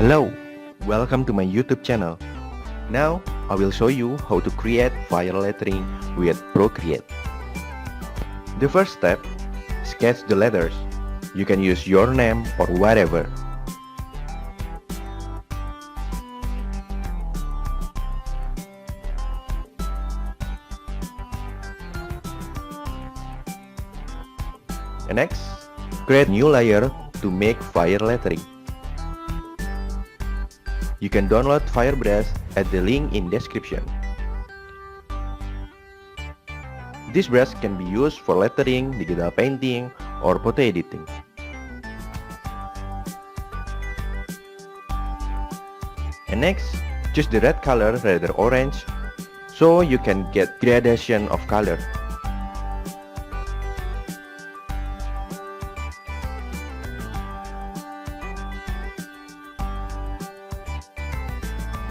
Hello, welcome to my YouTube channel. Now, I will show you how to create fire lettering with Procreate. The first step, sketch the letters. You can use your name or whatever. And next, create new layer to make fire lettering. You can download Firebrush at the link in description. This brush can be used for lettering, digital painting, or photo editing. And next, choose the red color rather than orange, so you can get gradation of color.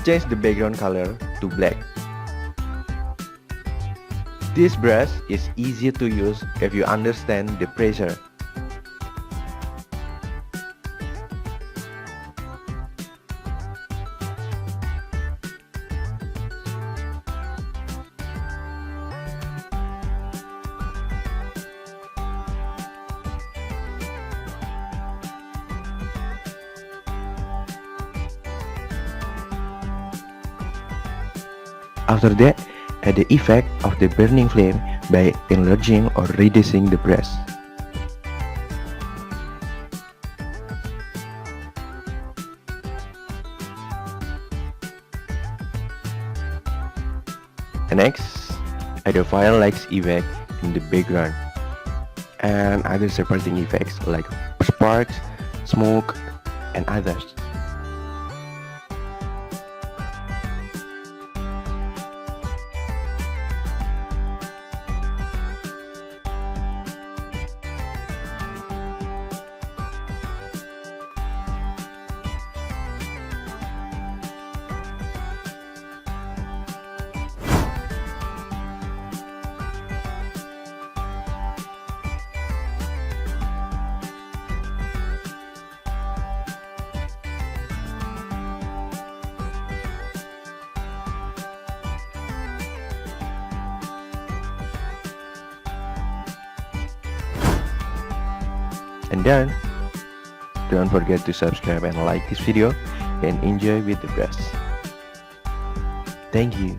Change the background color to black. This brush is easy to use if you understand the pressure. After that, add the effect of the burning flame by enlarging or reducing the brush. And next, add a firelight effect in the background and other supporting effects like sparks, smoke, and others. And then, don't forget to subscribe and like this video and enjoy with the brush. Thank you.